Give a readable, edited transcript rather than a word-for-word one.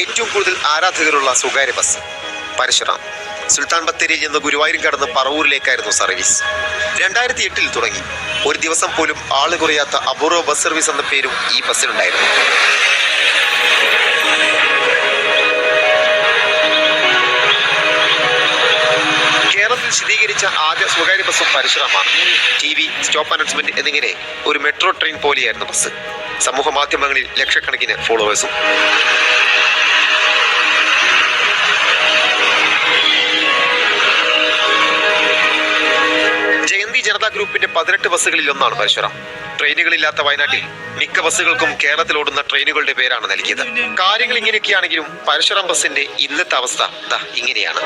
ഏറ്റവും കൂടുതൽ ആരാധകരുള്ള സ്വകാര്യ ബസ് പരശുറാം. സുൽത്താൻ ബത്തേരിയിൽ നിന്ന് ഗുരുവായൂരും കടന്ന് പറവൂരിലേക്കായിരുന്നു സർവീസ്. 2008 തുടങ്ങി. ഒരു ദിവസം പോലും ആള് കുറയാത്ത അപൂർവ ബസ് സർവീസ് എന്ന പേരും ഈ ബസ്സിനുണ്ടായിരുന്നു. കേരളത്തിൽ സ്ഥിരീകരിച്ച ആദ്യ സ്വകാര്യ ബസ്സും പരശുറാമാണ്. TV, സ്റ്റോപ്പ് അനൗൺസ്മെന്റ് എന്നിങ്ങനെ ഒരു മെട്രോ ട്രെയിൻ പോലെയായിരുന്നു ബസ്. സമൂഹ മാധ്യമങ്ങളിൽ ലക്ഷക്കണക്കിന് ഫോളോവേഴ്സും. ജയന്തി ജനതാ ഗ്രൂപ്പിന്റെ 18 ബസ്സുകളിൽ ഒന്നാണ് പരശുറാം. ട്രെയിനുകളില്ലാത്ത വയനാട്ടിൽ മിക്ക ബസ്സുകൾക്കും കേരളത്തിൽ ഓടുന്ന ട്രെയിനുകളുടെ പേരാണ് നൽകിയത്. കാര്യങ്ങൾ ഇങ്ങനെയൊക്കെയാണെങ്കിലും പരശുറാം ബസ്സിന്റെ ഇന്നത്തെ അവസ്ഥ ഇങ്ങനെയാണ്.